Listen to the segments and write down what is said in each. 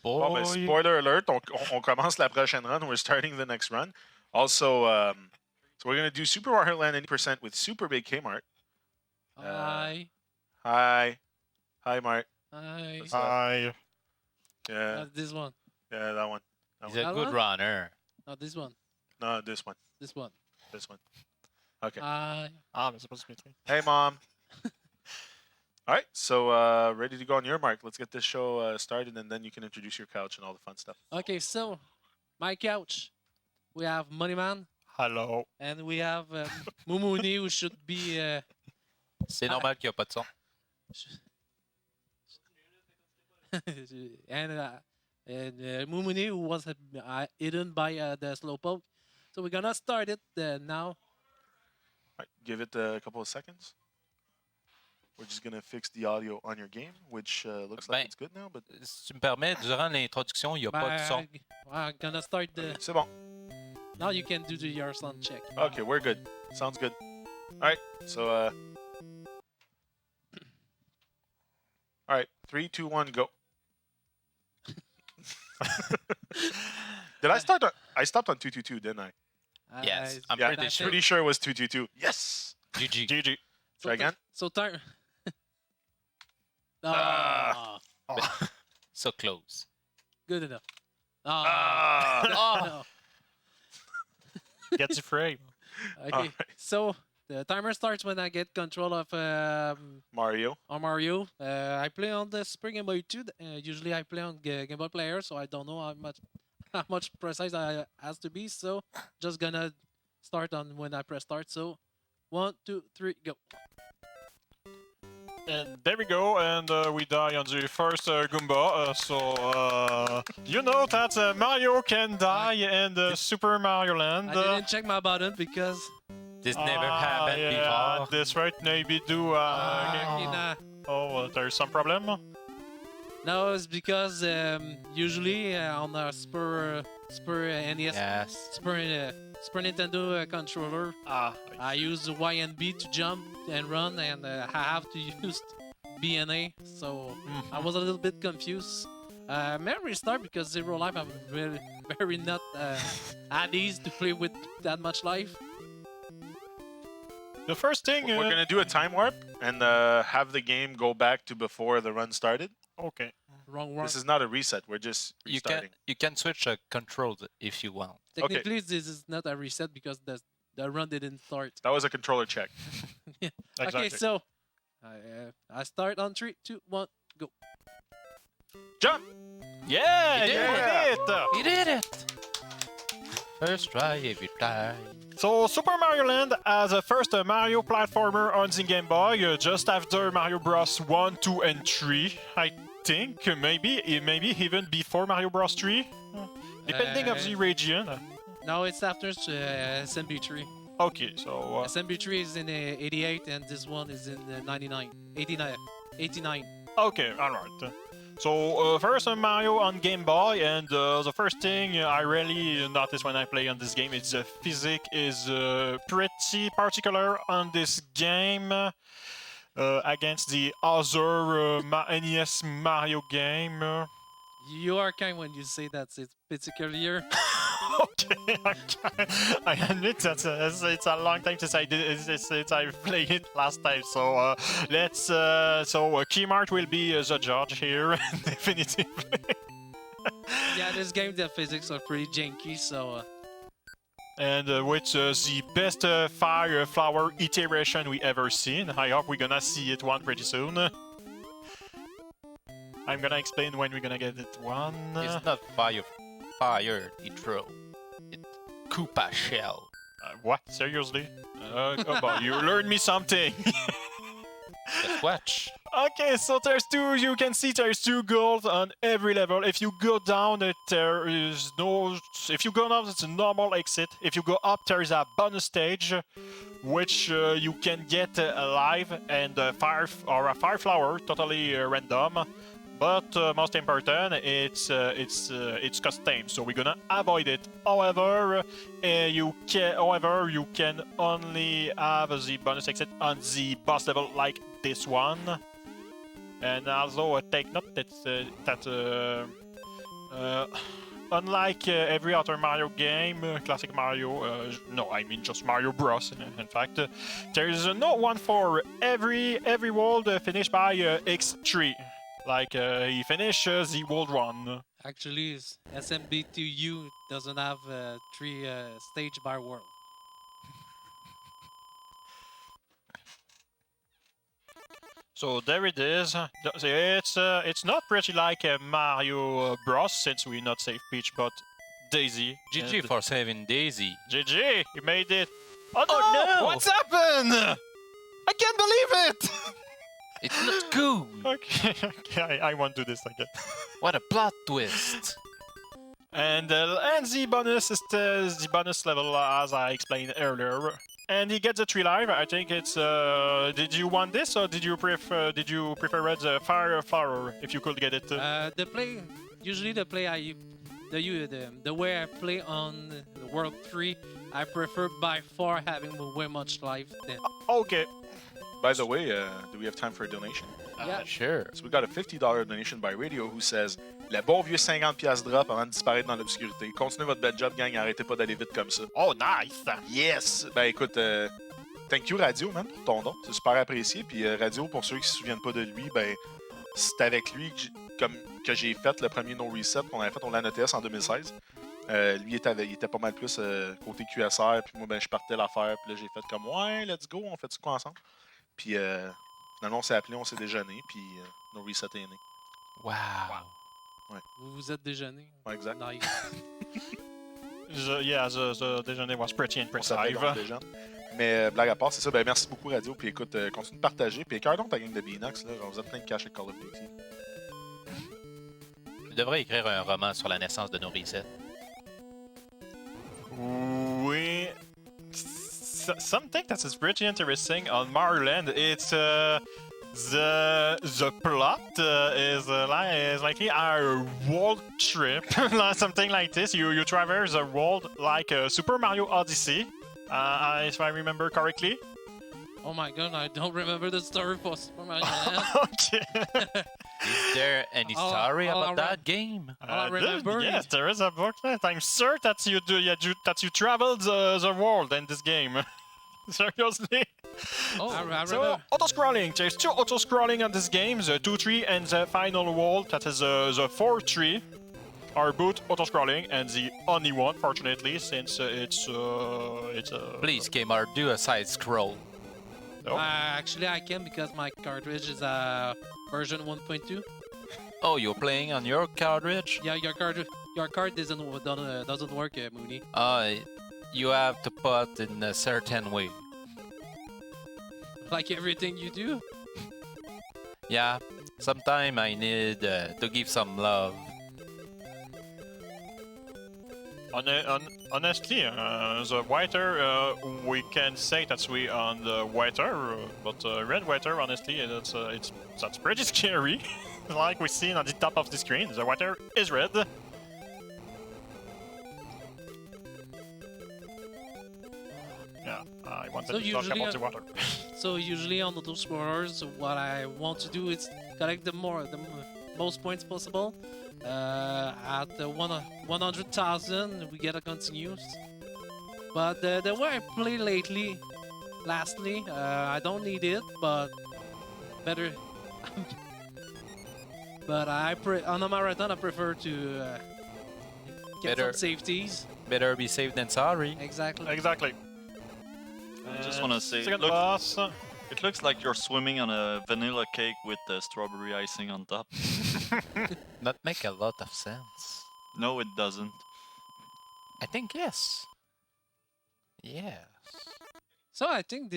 boy. Bon, ben, spoiler alert, on commence la prochaine run. We're starting the next run. Also, so we're going to do Super Mario Land 80% with SuperBigKMart. Hi. Hi. Hi, Mart. Hi. What's up? Hi. Yeah. Not this one. Yeah, that one. He's a That good one? runner. Not this one. No, this one. This one. This one. Okay. Hi. Ah, mais c'est pas Symmetry. Hey, Mom. All right, so ready to go on your mark. Let's get this show started, and then you can introduce your couch and all the fun stuff. Okay, so my couch. We have Moneyman Hello. and we have Mumuni, who should be. C'est normal qu'il n'y a pas de son. and Mumuni, who was hidden by the slowpoke. So we're gonna start it now. All right, give it a couple of seconds. We're just gonna fix the audio on your game, which looks like Ben, it's good now. But Si tu me permets, durant l'introduction, il n'y a pas de son. I'm gonna start the. c'est bon. Now you can do your sound check. Okay, we're good. Sounds good. All right, so all right, 3, 2, 1, go. Did I start? I stopped on 222, didn't I? Yes, I'm Yeah, pretty sure. pretty sure it was 222. Yes. GG. GG. Try again. So time. Ah. So close. Good enough. Ah. No. Get the frame. Okay, Alright. so the timer starts when I get control of Mario. Mario. I play on the Super Game Boy 2. Usually I play on Game Boy Player, so I don't know how much precise I has to be. So just gonna start on when I press start. So 1, 2, 3, go. And there we go, and we die on the first Goomba. So you know that Mario can die in the Super Mario Land. I didn't check my button because This never happened yeah, before. this right maybe do. Oh, there's some problem. no, it's because usually on our Super NES, Yes. Super Nintendo controller, I use Y and B to jump and run, and I have to use B and A, so I was a little bit confused. May I restart because zero life, I'm very not at ease to play with that much life. The first thing. We're gonna do a time warp and have the game go back to before the run started. Okay. Wrong one. This is not a reset. We're just restarting. You can switch controls if you want. Technically, this is not a reset because the run didn't start. That was a controller check. Yeah. Exactly. Okay, so I start on 3, 2, 1, go. Jump! Yeah, You you did did it! You did it! First try, every time. So, Super Mario Land as a first Mario platformer on the Game Boy, just after Mario Bros. 1, 2, and 3, I think. Maybe even before Mario Bros. 3, depending of the region. No, it's after SMB3. Okay, so... SMB3 is in 88 and this one is in 89. 89. Okay, alright. So, first Mario on Game Boy, and the first thing I really notice when I play on this game is the physics is pretty particular on this game against the other NES Mario game. You are kind when you say that it's peculiar. Okay, I admit that it's a long time since I played it last time. So let's Kmart will be the judge here, definitively. Yeah, this game the physics are pretty janky, so. And with the best fire flower iteration we ever seen. I hope we're gonna see it one pretty soon. I'm gonna explain when we're gonna get it one. It's not fire it throw. It's Koopa shell. What? Seriously? Come on, you learned me something. Just watch. Okay, so you can see there's 2 goals on every level. If you go down, there is no... If you go down, it's a normal exit. If you go up, there is a bonus stage, which you can get alive and a fire flower, totally random. But most important, it's custom, so we're gonna avoid it. However, you can only have the bonus exit on the boss level like this one. And also take note that Unlike every other Mario game, classic Mario, no, I mean just Mario Bros. In fact, there is no one for every world finished by X3. Like he finishes the world 1. Actually, SMB2U doesn't have 3 stage by world. So there it is. It's not pretty like Mario Bros. Since we not save Peach, but Daisy. GG for saving Daisy. GG, you made it. Oh no! What's happened? I can't believe it. It's not cool. Okay, I won't do this again. What a plot twist. And the bonus is the bonus level as I explained earlier. And he gets a 3 life. I think it's. Did you want this or did you prefer the fire flower if you could get it? Usually the way I play on World 3, I prefer by far having way much life than. Okay. By the way, do we have time for a donation? Yeah. Sure. So we got a $50 donation by Radio who says le bon vieux 50$ drop avant de disparaître dans l'obscurité. Continuez votre bel job, gang. Arrêtez pas d'aller vite comme ça. Oh, nice. Yes! Ben écoute, thank you Radio, man, pour ton don. C'est super apprécié. Puis Radio, pour ceux qui se souviennent pas de lui, ben c'est avec lui que j'ai fait le premier NoReset qu'on avait fait au LAN ETS en 2016. Lui, il était pas mal plus côté QSR. Puis moi, ben je partais l'affaire. Puis là, j'ai fait comme ouais, let's go, on fait du quoi ensemble? Puis finalement, on s'est appelé, on s'est déjeuné. Puis NoReset est né. Wow. Vous vous êtes déjeuné. Ouais, exact. Nice. The déjeuner was pretty On s'appelle, impressive. on déjeune. Mais blague à part, c'est ça. Ben merci beaucoup Radio. Puis écoute, continue de partager. Puis écœure donc ta gang de Binox. Là, vous êtes plein de cash avec Call of Duty. Tu devrais écrire un roman sur la naissance de NoReset. Oui. Something that is pretty interesting on Mario Land, it's the plot is likely a world trip, something like this. You traverse the world like Super Mario Odyssey, if I remember correctly. Oh my god, I don't remember the story for Super Mario Land. Okay. Is there any story about that game? I remember Yes, there is a booklet. I'm sure that you traveled the world in this game. Seriously. Oh, I remember. So, auto-scrolling. There's 2 auto-scrolling on this game, the 2-3 and the final world, that is the 4-3, are both auto-scrolling, and the only one, fortunately, since it's Please, Kmart, do a side scroll. No. Actually, I can because my cartridge is version 1.2. Oh, you're playing on your cartridge? Yeah, your card doesn't work, Mooney. You have to put in a certain way. Like everything you do. Yeah, sometime I need to give some love. Honestly, the whiter, we can say that we on the whiter, but red whiter, honestly, that's pretty scary. Like we see on the top of the screen, the whiter is red. Yeah, I wanted So to talk usually about the water. So usually on Auto Explorers, what I want to do is collect the most points possible. At 100,000, we get a continuous. But the way I play lastly, I don't need it, but better. But on a marathon, I prefer to get some safeties. Better be safe than sorry. Exactly. Exactly. I just want to say, Second look, boss. it looks like you're swimming on a vanilla cake with the strawberry icing on top. That make a lot of sense. No, it doesn't. I think yes. Yes. So I think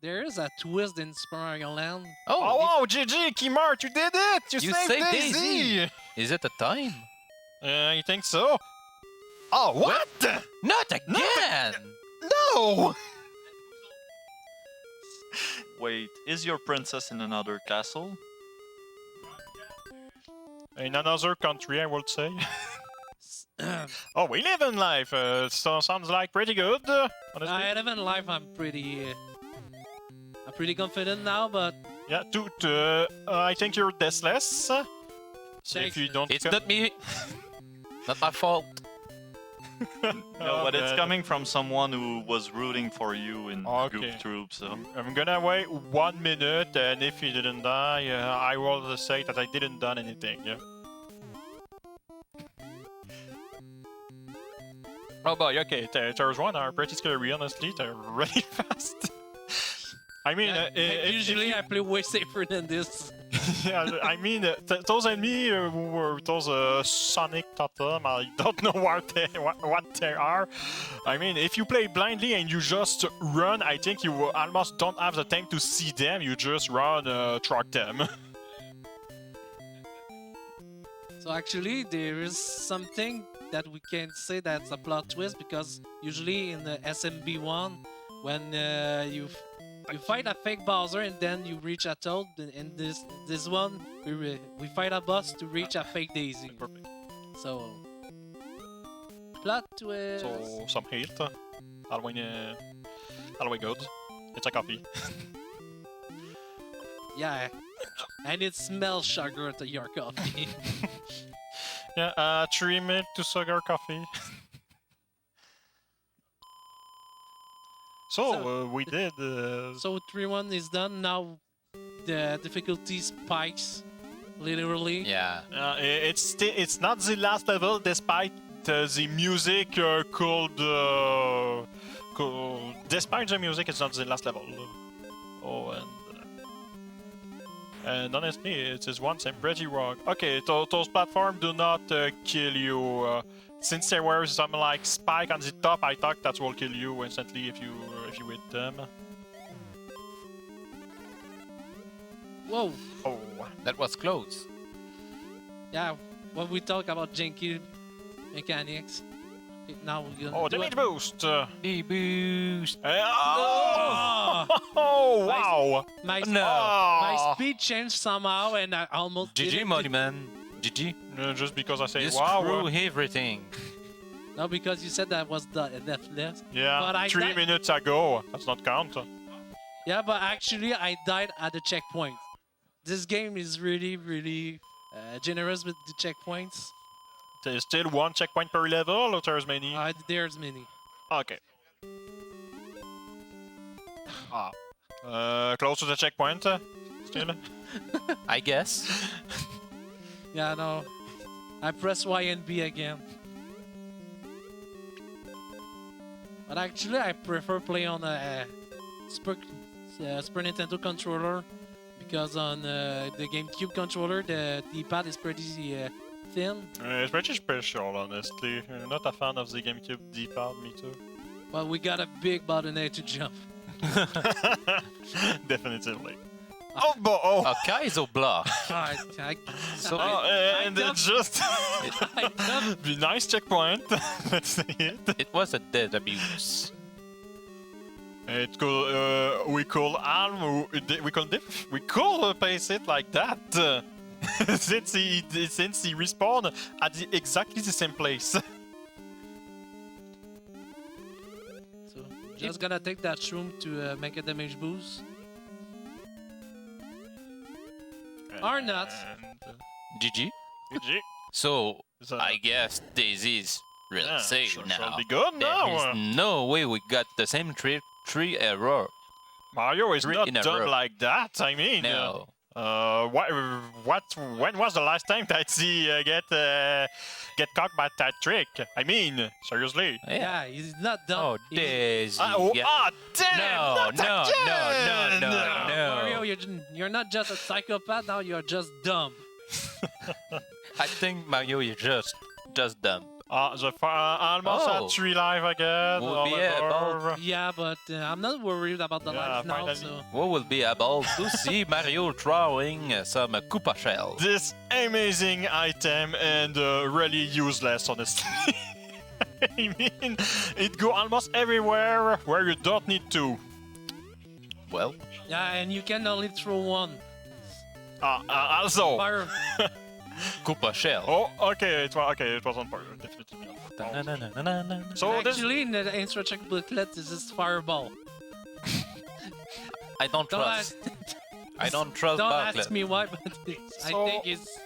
there is a twist in Super Mario Land. Oh wow, GG, KMart, you did it! You saved Daisy! Is it a time? You think so? Oh, what? Not again! No! Wait, is your princess in another castle? In another country, I would say. Oh, we live in life. So sounds like pretty good. Honestly. I live in life. I'm pretty confident now, but Yeah, I think you're deathless. So if Thanks. you don't. It's not me. Not my fault. No, but it's coming from someone who was rooting for you in Okay. Goop Troop, so... I'm gonna wait 1 minute, and if he didn't die, I will say that I didn't done anything. Yeah. Oh boy, okay, there's one are pretty scary, honestly. They're really fast. I mean, Usually I play way safer than this. yeah, I mean, those enemies who were those Sonic Totem, I don't know what they are. I mean, if you play blindly and you just run, I think you almost don't have the time to see them, you just run, truck them. So actually, there is something that we can say that's a plot twist, because usually in the SMB1, when you fight a fake Bowser and then you reach a Toad, and this one we fight a boss to reach a fake Daisy. So plot twist. So some health, always good. It's a coffee. Yeah, and it smells sugar to your coffee. Yeah, 3 minutes to sugar coffee. So we did. So 3-1 is done now. The difficulty spikes, literally. Yeah. It's not the last level, despite the music despite the music, it's not the last level. Oh, and honestly, it is one thing pretty wrong. Okay, those platforms do not kill you. Since there were some like spike on the top, I thought that will kill you instantly if you hit them. Whoa. Oh. That was close. Yeah, when we talk about janky mechanics, now we're gonna Oh, do damage it. boost! Boost. Oh, wow! My, No. my speed changed somehow, and I almost GG, didn't- Monument. GG. Just because I say You wow. screw everything. No, because you said that was the deathless. Yeah, But I 3 died- minutes ago. That's not count. Yeah, but actually I died at the checkpoint. This game is really, really generous with the checkpoints. There's still one checkpoint per level, or there's many? There's many. Okay. Close to the checkpoint, still? I guess. Yeah, no. I press Y and B again. But actually, I prefer play on a Super Nintendo controller, because on the GameCube controller, the D-pad is pretty thin. It's pretty special, honestly. Not a fan of the GameCube D-pad, me too. But we got a big bottleneck to jump. Definitively. Oh, oh! Kaizo block. So And it's just I jumped. be nice checkpoint. Let's say it. it was a dead abuse. It could we could pace it like that. since he respawned at exactly the same place. So just gonna take that shroom to make a damage boost. Or not. GG. GG. So So, I guess Daisy's real yeah, safe shall now. be good There now. is no way we got the same three error. Mario is Three not in a done row. like that. I mean, No. when was the last time that he get caught by that trick? I mean, seriously. Yeah, he's not done. Oh, He's- Daisy. Damn! No, not no, again! no. Mario, you're not just a psychopath, now you're just dumb. I think Mario is just dumb. Almost Oh. at 3 life again. Will be about- Yeah, but I'm not worried about the Yeah, life now, finally. so... We will be able to see Mario throwing some Koopa shells. This amazing item and really useless, honestly. I mean, it go almost everywhere where you don't need to. Well, Yeah, and you can only throw one. Also. Fire. Koopa shell. Oh, okay, it was on fire, definitely. Da-na-na-na-na-na. So this. Actually, in the intro check booklet, this is fireball. I don't Don't trust. ask, I don't trust don't Bartlett. ask me why, but I So- think it's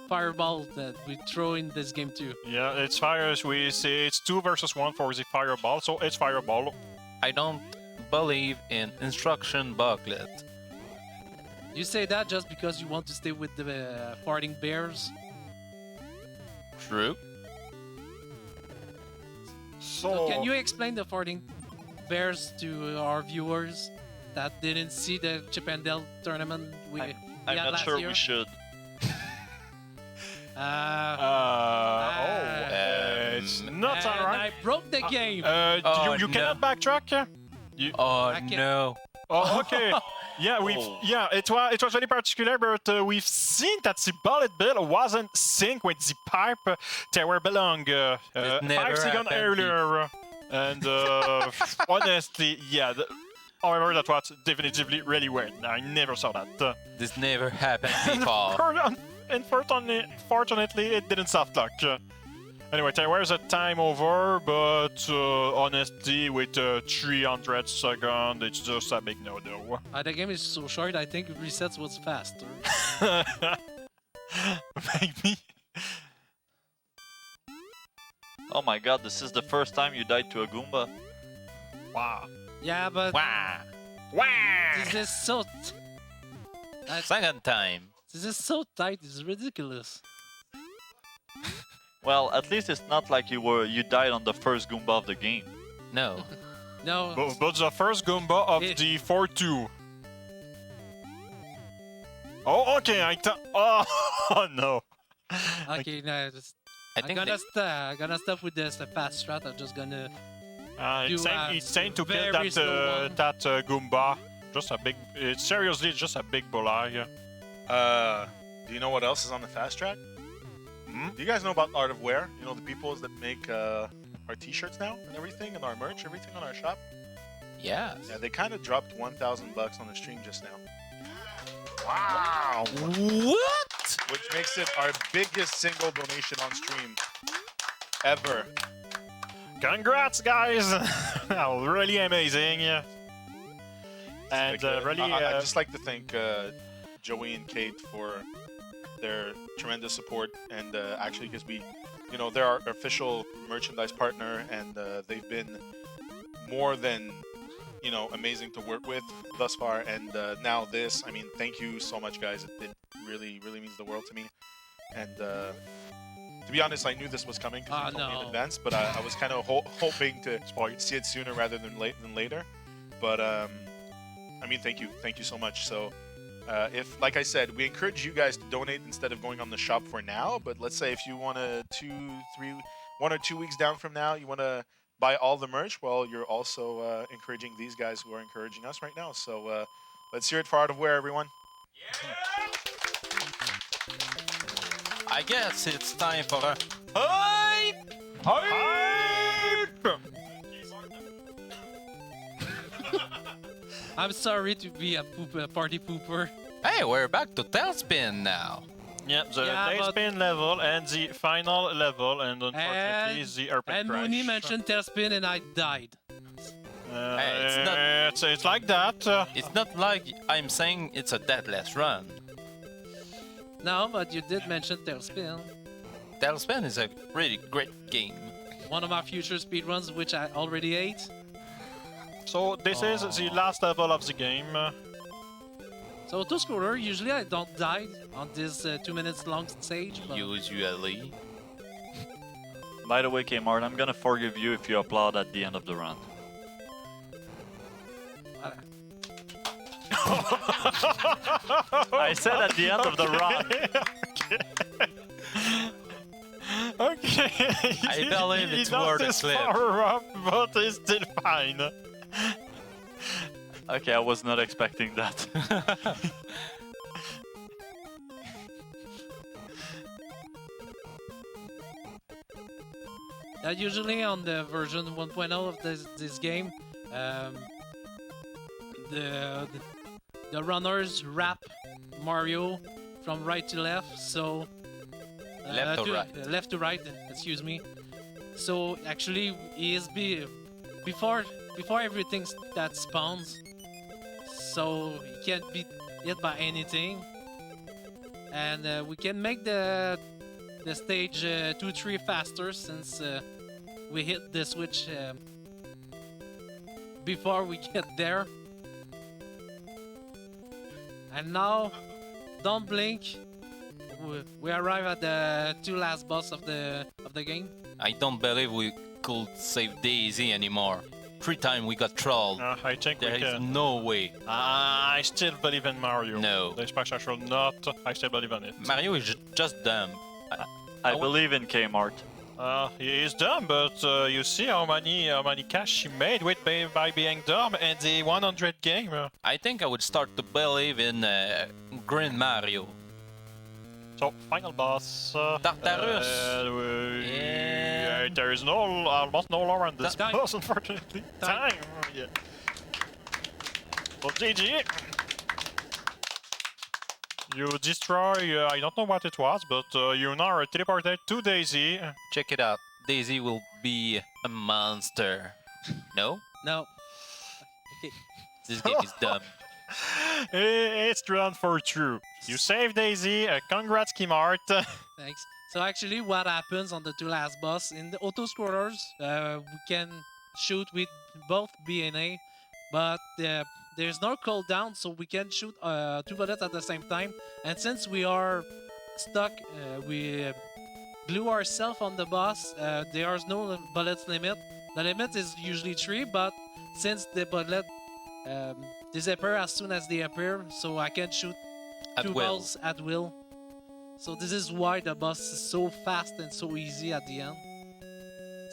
fireball that we throw in this game too. Yeah, it's fire. We say it's 2 versus 1 for the fireball, so it's fireball. I don't believe in instruction booklet. You say that just because you want to stay with the farting bears? True. So can you explain the farting bears to our viewers that didn't see the Chip and Dale tournament we I'm had not last sure year? we should. It's not and alright. I broke the game. Oh, You cannot backtrack. Oh I can't- no. Oh, okay. Yeah, it was very particular, but we've seen that the bullet bill wasn't synced with the pipe. They were belong 5 never seconds happened earlier, and honestly, yeah. However, that was definitively really weird. I never saw that. This never happened before. Unfortunately, it didn't soft lock. Anyway, there was a time over, but honestly, with 300 seconds, it's just a big no-no. The game is so short, I think resets was faster. Maybe. Oh my god, this is the first time you died to a Goomba. Wow. Yeah, but Wah! this is so... Second time. This is so tight, it's ridiculous. Well, at least it's not like you died on the first Goomba of the game. No. No, But the first Goomba of the 4-2. Oh, okay, oh, no. okay, no, I I'm think gonna stop with this fast strat. I'm just gonna It's saying to kill very slow one. that Goomba. Just a big, it's seriously just a big bully. Do you know what else is on the fast track? Do you guys know about Art of Wear? You know the people that make our t-shirts now and everything, and our merch, everything on our shop? yes. Yeah, they kind of dropped $1,000 on the stream just now. Wow. What? Which makes it our biggest single donation on stream ever. Congrats, guys! Really amazing. And really, I'd just like to thank Joey and Kate for their tremendous support, and actually, because they're our official merchandise partner, and they've been more than amazing to work with thus far. And now this, I mean, thank you so much, guys. It really, really means the world to me. And to be honest, I knew this was coming because you told me in advance, but I was kind of hoping to see it sooner rather than later. But I mean, thank you so much. So. If, like I said, we encourage you guys to donate instead of going on the shop for now. But let's say if you want to 1 or 2 weeks down from now, you want to buy all the merch, well, you're also encouraging these guys who are encouraging us right now. So let's hear it for Art of Wear, everyone. I guess it's time for a hype! hype! I'm sorry to be a party pooper. Hey, we're back to Tailspin now. Yeah, the tailspin level and the final level, and unfortunately the airplane And crash. Mooney mentioned tailspin and I died. It's like that. It's not like I'm saying it's a deathless run. No, but you did mention tailspin. Tailspin is a really great game. One of my future speedruns, which I already ate. So this is the last level of the game. So two-scroller, usually I don't die on this 2 minutes long stage. But... Usually. By the way, Kmart, I'm gonna forgive you if you applaud at the end of the run. I said at the end of the run. Okay. I believe it's worth a clip. Power up, but it's still fine. Okay, I was not expecting that. Usually on the version 1.0 of this game, the runners wrap Mario from right to left, so left to right. Excuse me. So actually, he is before everything that spawns, so he can't be hit by anything. and we can make the stage 2-3 faster since we hit the switch before we get there. And now, don't blink. We arrive at the 2 last boss of the game. I don't believe we could save Daisy anymore. 3 times we got trolled. I think There we is can. no way. I still believe in Mario. No. The special show not. I still believe in it. Mario is just dumb. I believe in Kmart. He is dumb, but you see how many cash he made by being dumb and the 100 game. I think I would start to believe in Green Mario. So final boss. Tartarus. Yeah. There is almost no lore on this Time. boss, unfortunately. Time. Yeah. Well, GG. You destroy. I don't know what it was, but you now are teleported to Daisy. Check it out. Daisy will be a monster. No? No. Okay. This game is dumb. It's run for true. You save Daisy. Congrats, Kmart. Thanks. So actually, what happens on the 2 last boss in the auto scrollers? We can shoot with both B and A, but there's no cooldown, so we can shoot 2 bullets at the same time. And since we are stuck, we glue ourselves on the boss. There is no bullets limit. The limit is usually 3, but since the bullet disappear as soon as they appear, so I can shoot At 2 will. balls at will. So this is why the boss is so fast and so easy at the end.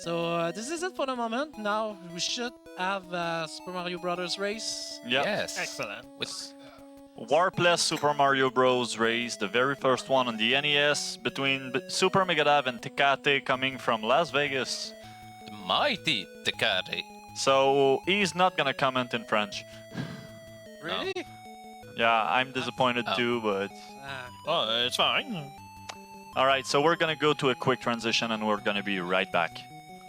So this is it for the moment. Now we should have Super Mario Brothers race. Yeah. Yes. Excellent. With Warpless Super Mario Bros. Race, the very first one on the NES between Super Mega Drive and Tecate coming from Las Vegas. the mighty Tecate. So he's not gonna comment in French. Really? Yeah, I'm disappointed Oh. too, but... Oh, it's fine. Alright, so we're gonna go to a quick transition and we're gonna be right back.